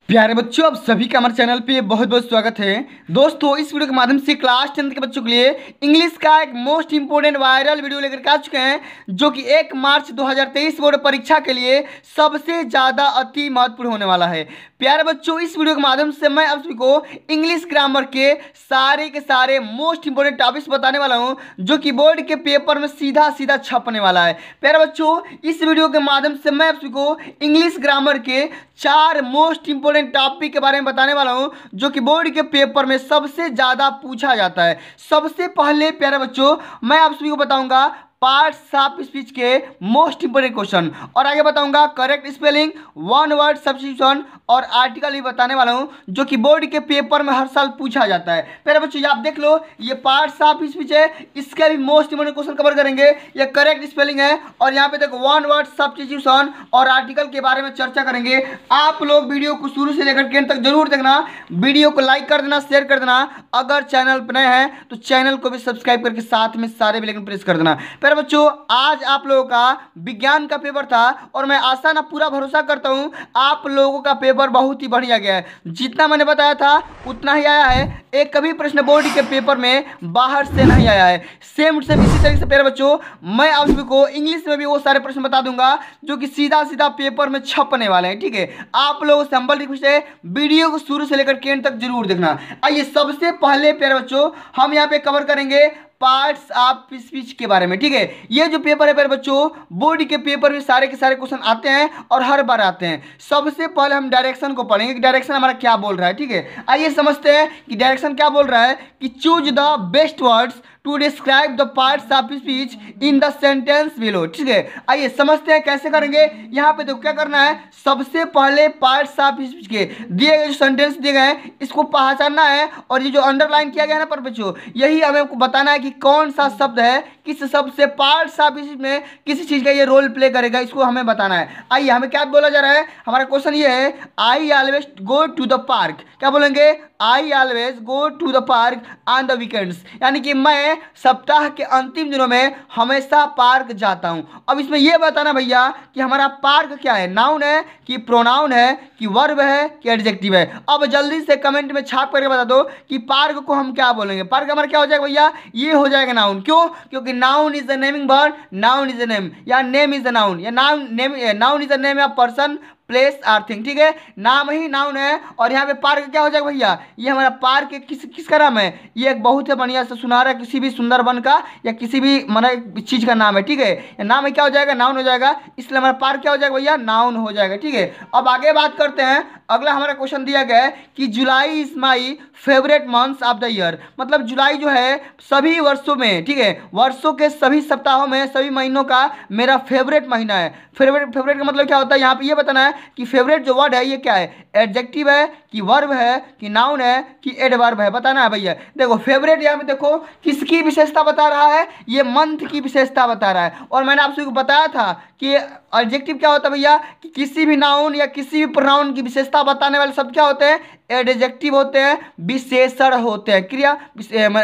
प्यारे बच्चों, आप सभी का हमारे चैनल पे बहुत बहुत स्वागत है। दोस्तों, इस वीडियो के माध्यम से क्लास 10 के बच्चों के लिए इंग्लिश का एक मोस्ट इंपोर्टेंट वायरल वीडियो लेकर के आ चुके हैं, जो कि 1 मार्च 2023 बोर्ड परीक्षा के लिए सबसे ज़्यादा अति महत्वपूर्ण होने वाला है। प्यारे बच्चों, इस वीडियो के माध्यम से मैं आप सभी को इंग्लिश ग्रामर के सारे मोस्ट इंपोर्टेंट टॉपिक्स बताने वाला हूँ, जो कि बोर्ड के पेपर में सीधा सीधा छपने वाला है। प्यारे बच्चों, इस वीडियो के माध्यम से मैं आप सभी को इंग्लिश ग्रामर के 4 मोस्ट इंपोर्टेंट टॉपिक के बारे में बताने वाला हूं, जो कि बोर्ड के पेपर में सबसे ज्यादा पूछा जाता है। सबसे पहले प्यारे बच्चों, मैं आप सभी को बताऊंगा पार्ट्स ऑफ स्पीच के मोस्ट इंपोर्टेंट क्वेश्चन, और आगे बताऊंगा correct spelling, one word substitution और आर्टिकल भी बताने वाला हूं, जो कि बोर्ड के पेपर में हर साल पूछा जाता है। प्यारे बच्चों, ये आप देख लो, ये पार्ट्स ऑफ स्पीच है, इसका भी मोस्ट इंपोर्टेंट क्वेश्चन कवर करेंगे। ये करेक्ट स्पेलिंग है, और यहाँ पे देखो वन वर्ड सब्स्टिट्यूशन और आर्टिकल के बारे में चर्चा करेंगे। आप लोग वीडियो को शुरू से लेकर एंड तक जरूर देखना। वीडियो को लाइक कर देना, शेयर कर देना। अगर चैनल पर नए हैं तो चैनल को भी सब्सक्राइब करके साथ में सारे बेल आइकन प्रेस कर देना। प्यारे बच्चों, आज आप लोगों का विज्ञान का पेपर था, और मैं आशा ना पूरा भरोसा करता हूं आप लोगों का पेपर बहुत ही बढ़िया गया है। जितना मैंने बताया था उतना ही आया है। एक कभी प्रश्न बोर्ड के पेपर में बाहर से नहीं आया है। सेम इसी तरीके से प्यारे बच्चों, मैं आप सभी को इंग्लिश में भी वो सारे प्रश्न बता दूंगा, जो कि सीधा सीधा पेपर में छपने वाले हैं। ठीक है, आप लोगों से हम्बल रिक्वेस्ट है, वीडियो को शुरू से लेकर एंड तक जरूर देखना। आइए सबसे पहले प्यारे बच्चों, हम यहाँ पे कवर करेंगे पार्ट्स ऑफ स्पीच के बारे में। ठीक है, ये जो पेपर है प्यारे बच्चों, बोर्ड के पेपर में सारे के सारे क्वेश्चन आते हैं और हर बार आते हैं। सबसे पहले हम डायरेक्शन को पढ़ेंगे कि डायरेक्शन हमारा क्या बोल रहा है। ठीक है, आइए समझते हैं कि डायरेक्शन क्या बोल रहा है, कि choose the best words to describe the parts of speech in the sentence below. ठीक है, आइए समझते हैं कैसे करेंगे। यहाँ पे देखो क्या करना है, सबसे पहले पार्ट्स ऑफ स्पीच के दिए गए जो सेंटेंस दिए गए हैं, इसको पहचानना है, और ये जो अंडरलाइन किया गया है ना पर बच्चों, यही हमें बताना है कि कौन सा शब्द है किस शब्द से पार्ट्स ऑफ स्पीच में किसी चीज का ये रोल प्ले करेगा, इसको हमें बताना है। आइए, हमें क्या बोला जा रहा है, हमारा क्वेश्चन ये है, I always go to the park. क्या बोलेंगे, I always go to the park on the weekends, यानी कि मैं सप्ताह के अंतिम दिनों में हमेशा पार्क जाता हूं। अब इसमें यह बताना भैया कि हमारा पार्क क्या है, नाउन है कि प्रोनाउन है कि वर्ब है कि एडजेक्टिव है। अब जल्दी से कमेंट में छाप करके बता दो कि पार्क को हम क्या बोलेंगे। पार्क हमारा क्या हो जाएगा भैया, ये हो जाएगा नाउन। क्यों? क्योंकि noun is the naming word, noun is the name, या नेम इज द नाउन, या noun is the name of person, place or thing. ठीक है, नाम ही नाउन है, और यहाँ पे पार्क क्या हो जाएगा भैया, ये हमारा पार्क किसका नाम है, ये एक बहुत ही बढ़िया से सुनहरा किसी भी सुंदर वन का या किसी भी मतलब चीज का नाम है। ठीक है, नाम है क्या हो जाएगा, नाउन हो जाएगा, इसलिए हमारा पार्क क्या हो जाएगा भैया, नाउन हो जाएगा। ठीक है, अब आगे बात करते हैं। अगला हमारा क्वेश्चन दिया गया है कि जुलाई is my favourite months of the year, मतलब जुलाई जो है सभी वर्षों में, ठीक है, वर्षों के सभी सप्ताहों में, सभी महीनों का मेरा फेवरेट महीना है। फेवरेट का मतलब क्या होता है, यहाँ पे ये बताना है कि फेवरेट जो वर्ड है ये क्या है, एडजेक्टिव है कि वर्ब है कि नाउन है कि एडवर्ब है, बताना है भैया। देखो फेवरेट यहाँ पे देखो किसकी विशेषता बता रहा है, ये मंथ की विशेषता बता रहा है। और मैंने आपसे बताया था कि एडजेक्टिव क्या होता है भैया, कि किसी भी नाउन या किसी भी प्रोनाउन की विशेषता बताने वाले शब्द क्या होते हैं, एडजेक्टिव होते हैं, विशेषण होते हैं, क्रिया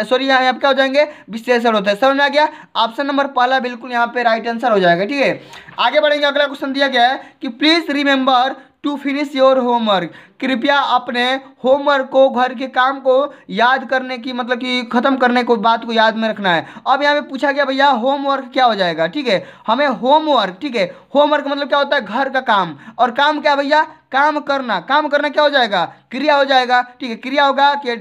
सॉरी यहाँ पे क्या हो जाएंगे, विशेषण होते हैं। समझ में आ गया, ऑप्शन नंबर पहला बिल्कुल यहाँ पे राइट आंसर हो जाएगा। ठीक है, आगे बढ़ेंगे। अगला क्वेश्चन दिया गया है कि please remember to finish your homework, कृपया अपने होमवर्क को, घर के काम को याद करने की, मतलब कि खत्म करने को, बात को याद में रखना है। अब यहाँ पे पूछा गया भैया होमवर्क क्या हो जाएगा। ठीक है, हमें होमवर्क, ठीक है, होमवर्क मतलब क्या होता है, घर का काम, और काम क्या भैया, काम करना। काम करना क्या हो जाएगा, क्रिया हो जाएगा। ठीक है, क्रिया होगा कि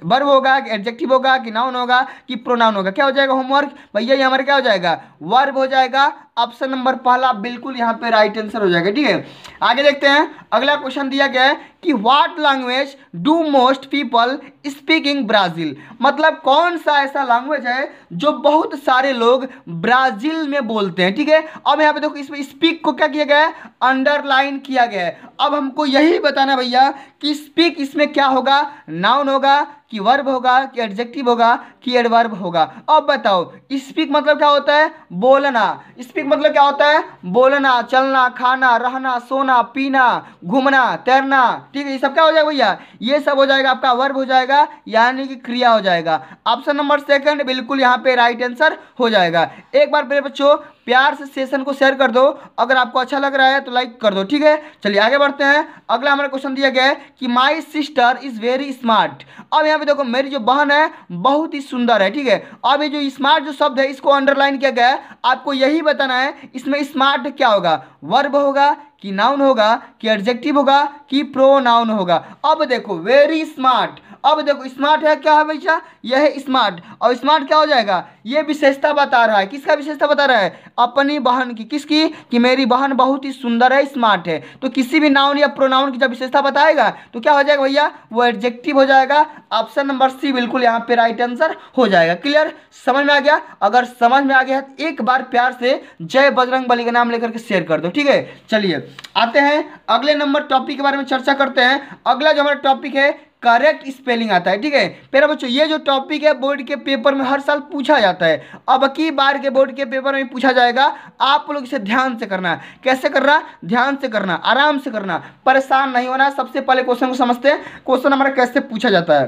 वर्ब होगा कि एडजेक्टिव होगा कि नाउन होगा कि प्रोनाउन होगा, क्या हो जाएगा होमवर्क भैया, ये हमारा क्या हो जाएगा, वर्ब हो जाएगा। ऑप्शन नंबर पहला बिल्कुल यहाँ पे राइट आंसर हो जाएगा। ठीक है, आगे देखते हैं। अगला क्वेश्चन दिया गया है कि what language do most people speak in Brazil, मतलब कौन सा ऐसा लैंग्वेज है जो बहुत सारे लोग ब्राजील में बोलते हैं। ठीक है, अब यहाँ पे देखो इसमें स्पीक को क्या किया गया है, अंडरलाइन किया गया है। अब हमको यही बताना भैया कि स्पीक इसमें क्या होगा, नाउन होगा कि वर्ब होगा कि एडजेक्टिव होगा कि एडवर्ब होगा। अब बताओ स्पीक मतलब क्या होता है, बोलना। स्पीक मतलब क्या होता है, बोलना, चलना, खाना, रहना, सोना, पीना, घूमना, तैरना। ठीक है, ये सब क्या हो जाएगा भैया, ये सब हो जाएगा आपका वर्ब हो जाएगा, यानी कि क्रिया हो जाएगा। ऑप्शन नंबर सेकंड बिल्कुल यहाँ पे राइट आंसर हो जाएगा। एक बार मेरे बच्चों प्यार से सेशन को शेयर कर दो। अगर आपको अच्छा लग रहा है तो लाइक कर दो, ठीक है। चलिए आगे बढ़ते हैं। अगला हमारा क्वेश्चन दिया गया है कि my sister is very smart. अब यहाँ पे देखो मेरी जो बहन है बहुत ही सुंदर है, ठीक है। अब ये जो स्मार्ट जो शब्द है इसको अंडरलाइन किया गया है। आपको यही बताना है इसमें स्मार्ट क्या होगा, वर्ब होगा कि नाउन होगा कि एडजेक्टिव होगा कि प्रोनाउन होगा। अब देखो वेरी स्मार्ट, अब देखो स्मार्ट है क्या है भैया, यह है स्मार्ट। और स्मार्ट क्या हो जाएगा, ये विशेषता बता रहा है। किसका विशेषता बता रहा है, अपनी बहन की। किसकी, कि मेरी बहन बहुत ही सुंदर है, स्मार्ट है। तो किसी भी नाउन या प्रोनाउन की जब विशेषता बताएगा तो क्या हो जाएगा भैया, वो एडजेक्टिव हो जाएगा। ऑप्शन नंबर सी बिल्कुल यहाँ पे राइट आंसर हो जाएगा। क्लियर, समझ में आ गया। अगर समझ में आ गया तो एक बार प्यार से जय बजरंग बली का नाम लेकर के शेयर कर दो, ठीक है। चलिए आते हैं अगले नंबर टॉपिक के बारे में चर्चा करते हैं। अगला जो हमारा टॉपिक है करेक्ट स्पेलिंग आता है, ठीक है। प्यारे बच्चों ये जो टॉपिक है बोर्ड के पेपर में हर साल पूछा जाता है। अब की बार के बोर्ड के पेपर में पूछा जाएगा। आप लोग इसे ध्यान से करना है। कैसे करना, ध्यान से करना, आराम से करना, परेशान नहीं होना। सबसे पहले क्वेश्चन को समझते हैं। क्वेश्चन हमारा कैसे पूछा जाता है।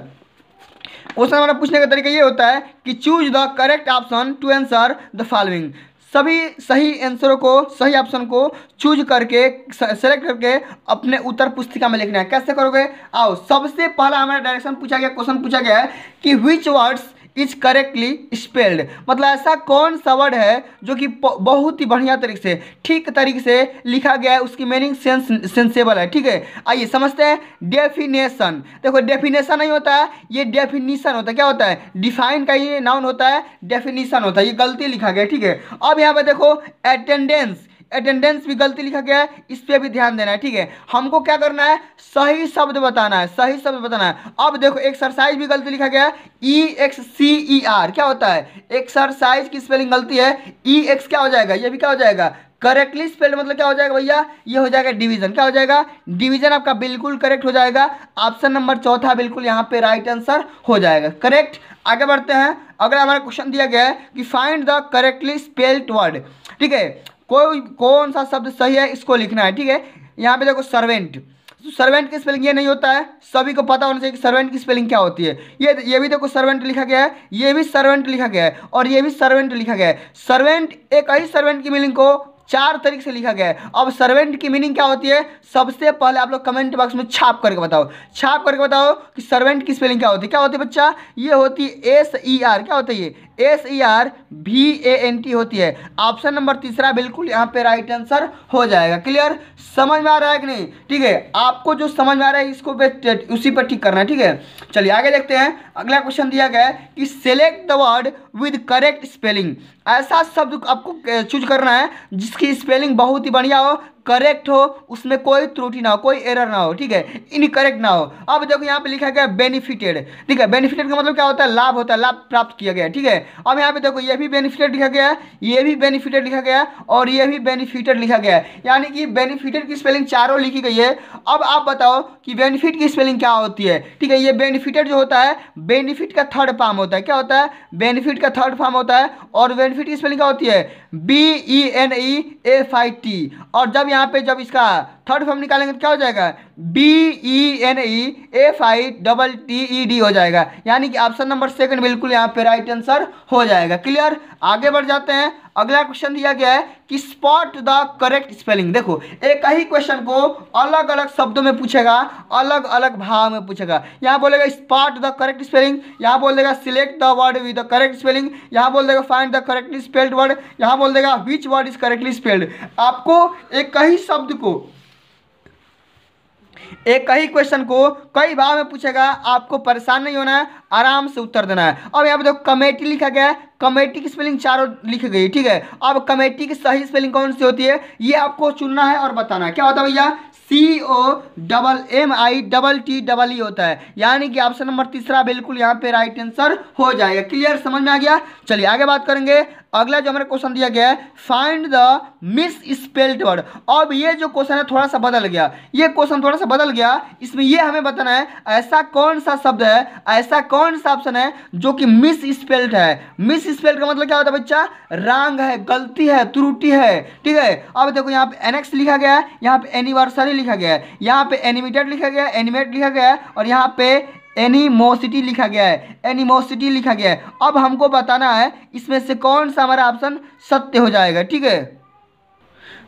क्वेश्चन हमारा पूछने का तरीका ये होता है कि choose the correct option to answer the following. सभी सही आंसरों को, सही ऑप्शन को चूज करके, सेलेक्ट करके अपने उत्तर पुस्तिका में लिखना है। कैसे करोगे, आओ। सबसे पहला हमारा डायरेक्शन पूछा गया, क्वेश्चन पूछा गया है कि which words is correctly spelled. मतलब ऐसा कौन सा वर्ड है जो कि बहुत ही बढ़िया तरीके से, ठीक तरीके से लिखा गया है, उसकी मीनिंग सेंसेबल है, ठीक है। आइए समझते हैं। डेफिनेशन, देखो डेफिनेशन नहीं होता है, ये डेफिनीशन होता है। क्या होता है, डिफाइन का ये नाउन होता है, डेफिनीशन होता है। ये गलती लिखा गया, ठीक है। अब यहाँ पे देखो अटेंडेंस, अटेंडेंस भी गलती लिखा गया है, इस पर भी ध्यान देना है, ठीक है। हमको क्या करना है, सही शब्द बताना है, सही शब्द बताना है। अब देखो एक्सरसाइज भी गलती लिखा गया है, EXCER क्या होता है, एक्सरसाइज की स्पेलिंग गलती है। EX क्या हो जाएगा, ये भी क्या हो जाएगा, करेक्टली स्पेल्ड। मतलब क्या हो जाएगा भैया, ये हो जाएगा डिवीजन। क्या हो जाएगा, डिवीजन आपका बिल्कुल करेक्ट हो जाएगा। ऑप्शन नंबर चौथा बिल्कुल यहाँ पे राइट आंसर हो जाएगा, करेक्ट। आगे बढ़ते हैं। अगला हमारा क्वेश्चन दिया गया है कि find the correctly spelled word, ठीक है। कोई कौन सा शब्द सही है इसको लिखना है, ठीक है। यहाँ पे देखो सर्वेंट, तो सर्वेंट की स्पेलिंग ये नहीं होता है, सभी को पता होना चाहिए कि सर्वेंट की स्पेलिंग क्या होती है। ये भी देखो सर्वेंट लिखा गया है, ये भी सर्वेंट लिखा गया है, और ये भी सर्वेंट लिखा गया है। सर्वेंट, एक ही सर्वेंट की मीनिंग को 4 तरीके से लिखा गया है। अब सर्वेंट की मीनिंग क्या होती है, सबसे पहले आप लोग कमेंट बॉक्स में छाप करके बताओ, छाप करके बताओ कि सर्वेंट की स्पेलिंग क्या होती है। क्या होती है बच्चा, ये होती है SER। क्या होता है ये, SERVANT होती है। ऑप्शन नंबर तीसरा बिल्कुल यहाँ पे राइट आंसर हो जाएगा। क्लियर, समझ में आ रहा है कि नहीं, ठीक है। आपको जो समझ में आ रहा है इसको उसी पर ठीक करना है, ठीक है। चलिए आगे देखते हैं। अगला क्वेश्चन दिया गया है कि select the word with correct spelling. ऐसा शब्द आपको चूज करना है जिसकी स्पेलिंग बहुत ही बढ़िया हो, करेक्ट हो, उसमें कोई त्रुटि ना हो, कोई एरर ना हो, ठीक है, इनकरेक्ट ना हो। अब देखो यहाँ पे लिखा गया बेनिफिटेड, ठीक है। बेनिफिटेड का मतलब क्या होता है, लाभ होता है, लाभ प्राप्त किया गया, ठीक है। अब यहाँ पे देखो ये भी बेनिफिटेड लिखा गया है, ये भी बेनिफिटेड लिखा गया है, और ये भी बेनिफिटेड लिखा गया है। यानी कि बेनिफिटेड की स्पेलिंग चारों लिखी गई है। अब आप बताओ कि बेनिफिट की स्पेलिंग क्या होती है, ठीक है। ये बेनिफिटेड जो होता है, बेनिफिट का थर्ड फॉर्म होता है। क्या होता है, बेनिफिट का थर्ड फॉर्म होता है। और बेनिफिट की स्पेलिंग क्या होती है, BENEFIT। और जब यहाँ पे जब इसका थर्ड फॉर्म निकालेंगे तो क्या हो जाएगा, BENEFITTED हो जाएगा। यानी कि ऑप्शन नंबर सेकंड बिल्कुल यहाँ पे राइट आंसर हो जाएगा। क्लियर, आगे बढ़ जाते हैं। अगला क्वेश्चन दिया गया है कि स्पॉट द करेक्ट स्पेलिंग। देखो एक ही क्वेश्चन को अलग अलग शब्दों में पूछेगा, अलग अलग भाव में पूछेगा। यहाँ बोलेगा स्पॉट द करेक्ट स्पेलिंग, यहाँ बोल देगा select the word with the correct spelling, यहाँ बोल देगा find the correctly spelled word, यहाँ बोल देगा which word is correctly spelled. आपको एक ही शब्द को, एक ही क्वेश्चन को कई भाव में पूछेगा, आपको परेशान नहीं होना है, आराम से उत्तर देना है। अब यहाँ पे देखो कमेटी लिखा गया है, कमेटी की स्पेलिंग चारों लिखी गई, ठीक है। अब कमेटी की सही स्पेलिंग कौन सी होती है, ये आपको चुनना है और बताना है। क्या होता है भैया, COMMITTEE होता है। यानी कि ऑप्शन नंबर तीसरा बिल्कुल यहाँ पे राइट आंसर हो जाएगा। क्लियर, समझ में आ गया। चलिए आगे बात करेंगे। अगला जो हमारा क्वेश्चन दिया गया है find the miss spelled word. अब ये जो क्वेश्चन है थोड़ा सा बदल गया, ये क्वेश्चन थोड़ा सा बदल गया। इसमें ये हमें बताना है ऐसा कौन सा शब्द है, ऐसा कौन सा ऑप्शन है जो कि मिस स्पेल्ड है। मिस स्पेल्ड का मतलब क्या होता है बच्चा, रॉन्ग है, गलती है, त्रुटि है, ठीक है। अब देखो यहाँ पे एनेक्स लिखा गया है, यहाँ पे एनिवर्सरी लिखा गया है, यहाँ पे एनिमेटेड लिखा गया है, एनिमेट लिखा गया है, और यहाँ पे एनिमोसिटी लिखा गया है, एनिमोसिटी लिखा गया है। अब हमको बताना है इसमें से कौन सा हमारा ऑप्शन सत्य हो जाएगा, ठीक है।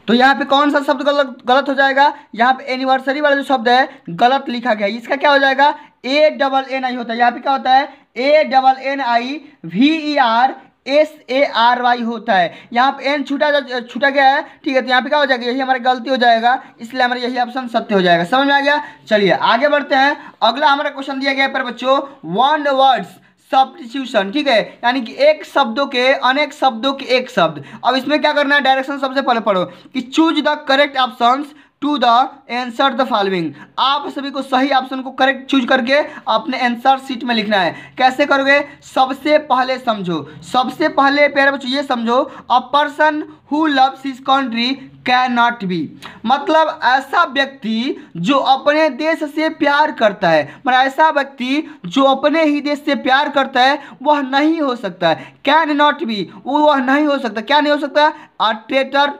तो यहाँ पे कौन सा शब्द गलत हो जाएगा, यहाँ पे एनिवर्सरी वाला जो शब्द है गलत लिखा गया है। इसका क्या हो जाएगा, ANNI होता है, यहाँ पे क्या होता है ANNIVERSARY होता है। यहाँ पे एन छूटा गया है, ठीक है। तो यहाँ पे क्या हो जाएगा, यही हमारी गलती हो जाएगा, इसलिए हमारा यही ऑप्शन सत्य हो जाएगा। समझ में आ गया। चलिए आगे बढ़ते हैं। अगला हमारा क्वेश्चन दिया गया है पर बच्चों, वन वर्ड्स सब्स्टिट्यूशन, ठीक है, यानी कि एक शब्दों के अनेक शब्दों के एक शब्द। अब इसमें क्या करना है, डायरेक्शन सबसे पहले पढ़ो कि choose the correct options to the answer the following. आप सभी को सही ऑप्शन को करेक्ट चूज करके अपने आंसर शीट में लिखना है। कैसे करोगे, सबसे पहले समझो, सबसे पहले प्यारे बच्चों ये समझो, a person who loves his country can not be, मतलब ऐसा व्यक्ति जो अपने देश से प्यार करता है, मतलब ऐसा व्यक्ति जो अपने ही देश से प्यार करता है वह नहीं हो सकता है। कैन नॉट बी, वह नहीं हो सकता। क्या नहीं हो सकता, अ ट्रेटर,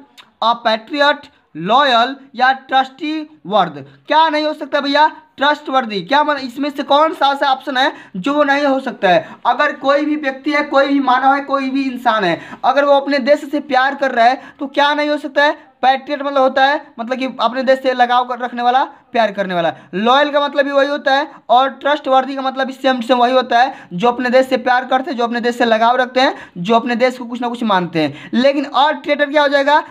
अ पैट्रियट, लॉयल या ट्रस्टी वर्द। क्या नहीं हो सकता भैया, ट्रस्ट वर्दी। क्या मतलब इसमें से कौन सा ऐसा ऑप्शन है जो वो नहीं हो सकता है। अगर कोई भी व्यक्ति है, कोई भी मानव है, कोई भी इंसान है, अगर वो अपने देश से प्यार कर रहा है तो क्या नहीं हो सकता है, पैट्रियट मतलब होता है मतलब कि अपने देश से लगाव कर रखने वाला, प्यार करने वाला। लॉयल का मतलब भी वही होता है, और ट्रस्ट वर्दी का मतलब भी सेम वही होता है, जो अपने देश से प्यार करते हैं, जो अपने देश से लगाव रखते हैं, जो अपने देश को कुछ ना कुछ मानते हैं। लेकिन और ट्रेटर क्या हो जाएगा,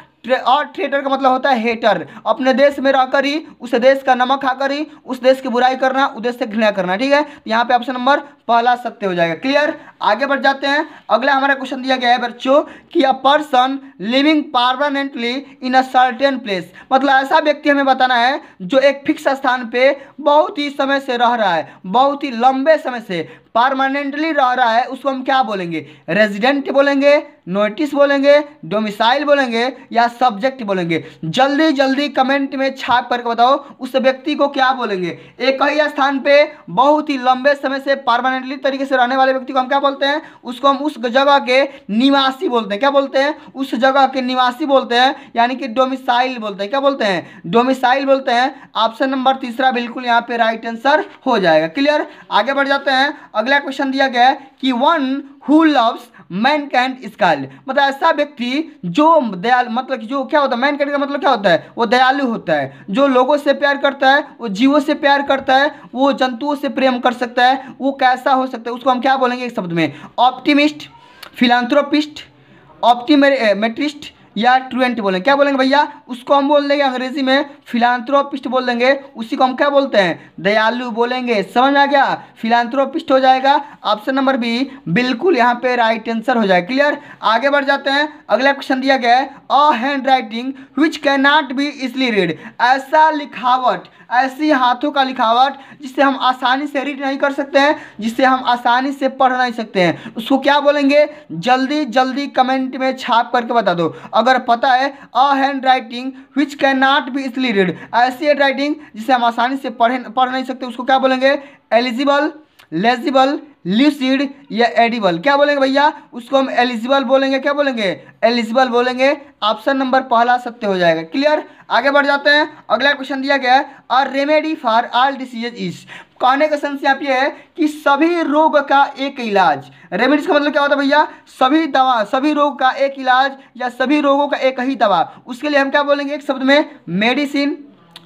और ट्रेटर का मतलब होता है हेटर, अपने देश में रहकर ही उस देश का नमक खाकर ही उस देश की बुराई करना, उस देश से घृणा करना, ठीक है। यहाँ पे ऑप्शन नंबर पहला सत्य हो जाएगा। क्लियर, आगे बढ़ जाते हैं। अगला हमारा क्वेश्चन दिया गया है बच्चों कि a person living permanently in a certain place, मतलब ऐसा व्यक्ति हमें बताना है जो एक फिक्स स्थान पे बहुत ही समय से रह रहा है, बहुत ही लंबे समय से परमानेंटली रह रहा है, उसको हम क्या बोलेंगे, रेजिडेंट बोलेंगे, नोटिस बोलेंगे, डोमिसाइल बोलेंगे या सब्जेक्ट बोलेंगे। जल्दी जल्दी कमेंट में छाप करके बताओ उस व्यक्ति को क्या बोलेंगे। एक ही स्थान पे बहुत ही लंबे समय से परमानेंटली तरीके से रहने वाले व्यक्ति को हम क्या बोलते हैं, उसको हम उस जगह के निवासी बोलते हैं। क्या बोलते हैं, उस जगह के निवासी बोलते हैं, यानी कि डोमिसाइल बोलते हैं। क्या बोलते हैं, डोमिसाइल बोलते हैं। ऑप्शन नंबर तीसरा बिल्कुल यहाँ पे राइट आंसर हो जाएगा। क्लियर, आगे बढ़ जाते हैं। अगला क्वेश्चन दिया गया है कि one who loves Mankind is called, मतलब ऐसा व्यक्ति जो दयालु, मतलब कि जो क्या होता है, मैनकाइंड का मतलब क्या होता है, वो दयालु होता है, जो लोगों से प्यार करता है, वो जीवों से प्यार करता है, वो जंतुओं से प्रेम कर सकता है, वो कैसा हो सकता है, उसको हम क्या बोलेंगे एक शब्द में, ऑप्टिमिस्ट, फिलांथ्रोपिस्ट, ऑप्टिमेट्रिस्ट या ट्रुएंट बोलेंगे। क्या बोलेंगे भैया, उसको हम बोल देंगे अंग्रेजी में फिलांथ्रोपिस्ट बोल देंगे, उसी को हम क्या बोलते हैं, दयालु बोलेंगे। समझ में आ गया, फिलांथ्रोपिस्ट हो जाएगा। ऑप्शन नंबर बी बिल्कुल यहाँ पे राइट आंसर हो जाएगा। क्लियर, आगे बढ़ जाते हैं। अगला क्वेश्चन दिया गया है a hand writing which can not be easily read, ऐसा लिखावट, ऐसी हाथों का लिखावट जिससे हम आसानी से रीड नहीं कर सकते हैं, जिससे हम आसानी से पढ़ नहीं सकते हैं, उसको क्या बोलेंगे, जल्दी जल्दी कमेंट में छाप करके बता दो। अगर पता है a hand writing which can not be easily read, ऐसी हैंड राइटिंग जिसे हम आसानी से पढ़ नहीं सकते, उसको क्या बोलेंगे, एलिजिबल, लेजिबल, ल्यूसिड या एडिबल। क्या बोलेंगे भैया, उसको हम एलिजिबल बोलेंगे। क्या बोलेंगे, एलिजिबल बोलेंगे। ऑप्शन नंबर पहला सत्य हो जाएगा। क्लियर, आगे बढ़ जाते हैं। अगला क्वेश्चन दिया गया है a remedy for all diseases is, कहने का सेंस यहाँ पे है कि सभी रोग का एक इलाज। रेमेडीज का मतलब क्या होता है भैया, सभी दवा, सभी रोग का एक इलाज या सभी रोगों का एक ही दवा। उसके लिए हम क्या बोलेंगे एक शब्द में, मेडिसिन,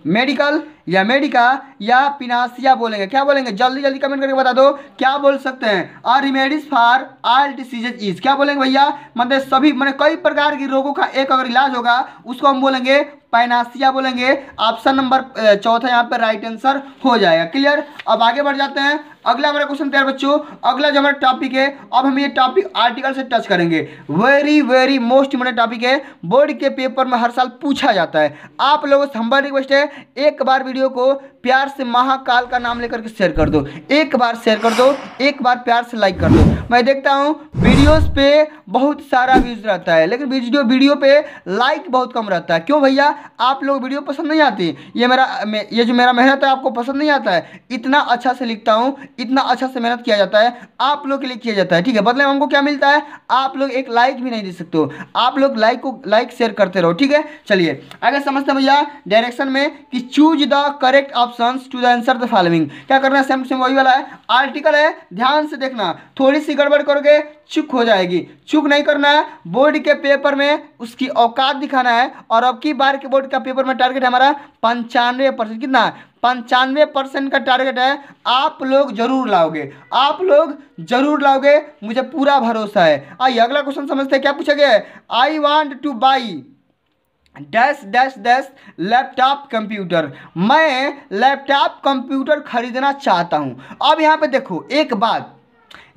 मेडिकल या मेडिका या पिनासिया बोलेंगे। क्या बोलेंगे, जल्दी जल्दी कमेंट करके बता दो क्या बोल सकते हैं। और remedies for all diseases is, क्या बोलेंगे भैया, मतलब सभी, मतलब कई प्रकार के रोगों का एक अगर इलाज होगा उसको हम बोलेंगे पैनासिया बोलेंगे। ऑप्शन नंबर चौथा यहाँ पर राइट आंसर हो जाएगा। क्लियर, अब आगे बढ़ जाते हैं। अगला हमारा क्वेश्चन प्यारे बच्चों, अगला जो हमारा टॉपिक है, अब हम ये टॉपिक आर्टिकल से टच करेंगे। Very very most important topic है, बोर्ड के पेपर में हर साल पूछा जाता है। आप लोगों से हमारी रिक्वेस्ट है, एक बार वीडियो को प्यार से महाकाल का नाम लेकर के शेयर कर दो, एक बार शेयर कर दो, एक बार प्यार से लाइक कर दो। मैं देखता हूँ वीडियोस पे बहुत सारा व्यूज रहता है, लेकिन वीडियो पे लाइक बहुत कम रहता है। क्यों भैया, आप लोग वीडियो पसंद नहीं आती, ये जो मेरा मेहनत है आपको पसंद नहीं आता है। इतना अच्छा से लिखता हूँ, इतना अच्छा से मेहनत किया जाता है, आप लोग के लिए किया जाता है, ठीक है। बदले में हमको क्या मिलता है, आप लोग एक लाइक भी नहीं दे सकते हो। आप लोग लाइक शेयर करते रहो, ठीक है। चलिए आगे समझते हैं भैया डायरेक्शन में कि choose the correct option options to the answer the following. क्या करना है, सेम सेम वही वाला है, आर्टिकल है, ध्यान से देखना, थोड़ी सी गड़बड़ करोगे चूक हो जाएगी। चूक नहीं करना है, बोर्ड के पेपर में उसकी औकात दिखाना है। और अब की बार के बोर्ड का पेपर में टारगेट हमारा 95%, कितना 95% का टारगेट है। आप लोग जरूर लाओगे, आप लोग जरूर लाओगे, मुझे पूरा भरोसा है। आइए अगला क्वेश्चन समझते हैं, क्या पूछा गया है। I want two by dash dash dash laptop computer, मैं लैपटॉप कंप्यूटर खरीदना चाहता हूं। अब यहाँ पे देखो एक बात,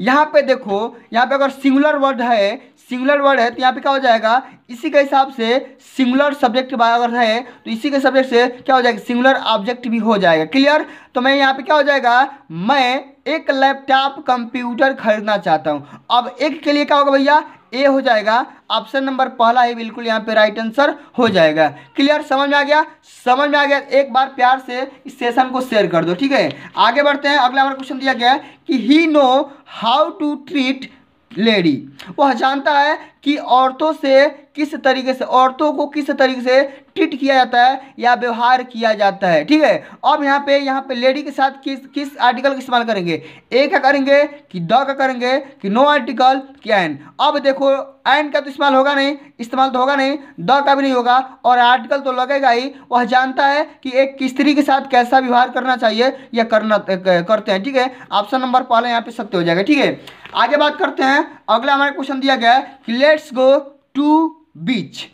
यहाँ पे देखो, यहाँ पे अगर सिंगुलर वर्ड है, सिंगुलर वर्ड है तो यहाँ पे क्या हो जाएगा, इसी के हिसाब से सिंगुलर सब्जेक्ट अगर है तो इसी के सब्जेक्ट से क्या हो जाएगा, सिंगुलर ऑब्जेक्ट भी हो जाएगा। क्लियर। तो मैं यहाँ पे क्या हो जाएगा, मैं एक लैपटॉप कंप्यूटर खरीदना चाहता हूँ। अब एक के लिए क्या होगा भैया, ए हो जाएगा, ऑप्शन नंबर पहला ही बिल्कुल यहाँ पे राइट आंसर हो जाएगा। क्लियर, समझ में आ गया, समझ में आ गया। एक बार प्यार से इस सेशन को शेयर कर दो, ठीक है। आगे बढ़ते हैं, अगला हमारा क्वेश्चन दिया गया है कि he know how to treat lady, वह जानता है कि औरतों से किस तरीके से, औरतों को किस तरीके से ट्रीट किया जाता है या व्यवहार किया जाता है, ठीक है। अब यहाँ पे लेडी के साथ किस आर्टिकल का इस्तेमाल करेंगे, ए का करेंगे कि द का करेंगे कि नो आर्टिकल कि एन। अब देखो एन का तो इस्तेमाल होगा नहीं, इस्तेमाल तो होगा नहीं, द का भी नहीं होगा और आर्टिकल तो लगेगा ही। वह जानता है कि एक स्त्री के साथ कैसा व्यवहार करना चाहिए या करते हैं, ठीक है। ऑप्शन नंबर पहले यहाँ पे सत्य हो जाएगा, ठीक है। आगे बात करते हैं, अगला हमारा क्वेश्चन दिया गया है कि लेट्स गो टू बीच।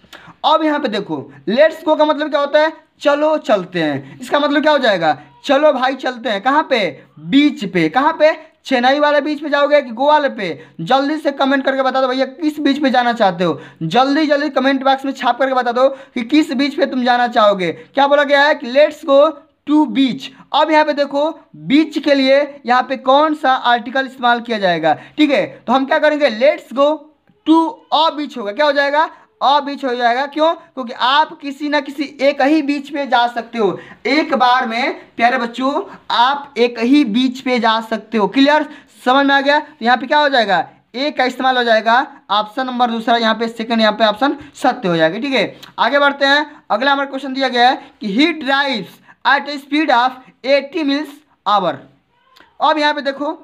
अब यहाँ पे देखो लेट्स गो का मतलब क्या होता है, चलो चलते हैं। इसका मतलब क्या हो जाएगा, चलो भाई चलते हैं। कहाँ पे, बीच पे। कहाँ पे, चेन्नई वाले बीच पे जाओगे कि गोवा वाले पे, जल्दी से कमेंट करके बता दो भैया किस बीच पे जाना चाहते हो। जल्दी जल्दी कमेंट बॉक्स में छाप करके बता दो कि किस बीच पे तुम जाना चाहोगे। क्या बोला गया है कि लेट्स गो टू बीच। अब यहाँ पे देखो बीच के लिए यहाँ पे कौन सा आर्टिकल इस्तेमाल किया जाएगा, ठीक है। तो हम क्या करेंगे, लेट्स गो टू अ बीच होगा। क्या हो जाएगा, अ बीच हो जाएगा। क्यों, क्योंकि आप किसी ना किसी एक ही बीच पे जा सकते हो। एक बार में प्यारे बच्चों आप एक ही बीच पे जा सकते हो। क्लियर, समझ में आ गया। तो यहाँ पे क्या हो जाएगा, ए का इस्तेमाल हो जाएगा, ऑप्शन नंबर दूसरा यहाँ पे सेकंड, यहाँ पे ऑप्शन सत्य हो जाएगा, ठीक है। आगे बढ़ते हैं, अगला हमारा क्वेश्चन दिया गया है कि he drives at a speed of 80 miles hour. अब यहाँ पे देखो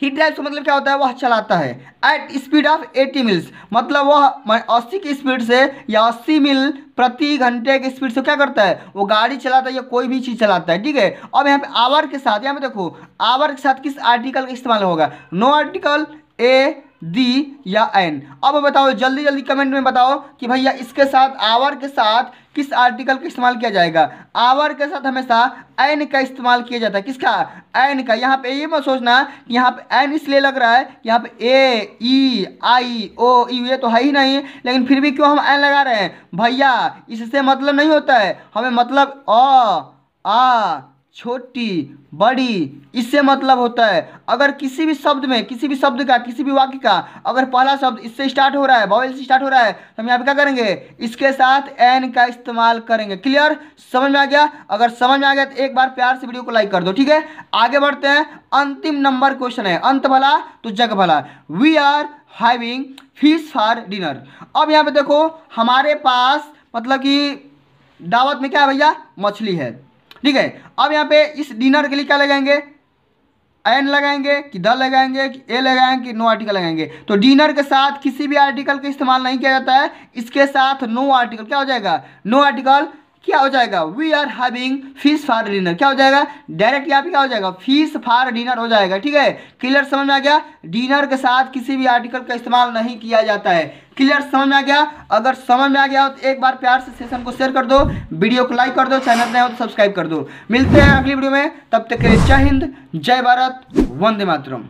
ही ड्राइव्स का मतलब क्या होता है, वह चलाता है। एट स्पीड ऑफ 80 मील्स मतलब वह 80 की स्पीड से या 80 मील प्रति घंटे की स्पीड से क्या करता है, वो गाड़ी चलाता है या कोई भी चीज़ चलाता है, ठीक है। अब यहाँ पे आवर के साथ, यहाँ पे देखो आवर के साथ किस आर्टिकल का इस्तेमाल होगा, नो आर्टिकल, ए दी या एन। अब बताओ जल्दी जल्दी कमेंट में बताओ कि भैया इसके साथ आवर के साथ किस आर्टिकल का इस्तेमाल किया जाएगा। आवर के साथ हमेशा एन का इस्तेमाल किया जाता है। किसका, एन का। यहाँ पे ये मत सोचना कि यहाँ पे एन इसलिए लग रहा है कि यहाँ पे ए ई आई ओ यू ये तो है ही नहीं, लेकिन फिर भी क्यों हम एन लगा रहे हैं भैया, इससे मतलब नहीं होता है, हमें मतलब आ छोटी बड़ी इससे मतलब होता है। अगर किसी भी शब्द में, किसी भी शब्द का, किसी भी वाक्य का अगर पहला शब्द इससे स्टार्ट हो रहा है, वॉवेल से स्टार्ट हो रहा है, तो हम यहाँ पे क्या करेंगे, इसके साथ एन का इस्तेमाल करेंगे। क्लियर, समझ में आ गया। अगर समझ में आ गया तो एक बार प्यार से वीडियो को लाइक कर दो, ठीक है। आगे बढ़ते हैं, अंतिम नंबर क्वेश्चन है, अंत भला तो जग भला। We are having fish for dinner. अब यहाँ पे देखो हमारे पास मतलब कि दावत में क्या है भैया, मछली है, ठीक है। अब यहाँ पे इस डिनर के लिए क्या लगाएंगे, एन लगाएंगे कि द लगाएंगे कि ए लगाएंगे कि नो आर्टिकल लगाएंगे। तो डिनर के साथ किसी भी आर्टिकल का इस्तेमाल नहीं किया जाता है, इसके साथ नो आर्टिकल। क्या हो जाएगा, नो आर्टिकल क्या हो जाएगा, we are having fish for dinner. क्या हो जाएगा, डायरेक्ट यहाँ पे क्या हो जाएगा, फिश फॉर डिनर हो जाएगा, ठीक है। क्लियर, समझ में आ गया। डिनर के साथ किसी भी आर्टिकल का इस्तेमाल नहीं किया जाता है। क्लियर, समझ में आ गया। अगर समझ में आ गया हो तो एक बार प्यार से सेशन को शेयर कर दो, वीडियो को लाइक कर दो, चैनल नए हो तो सब्सक्राइब कर दो। मिलते हैं अगली वीडियो में, तब तक के लिए जय हिंद, जय भारत, वंदे मातरम।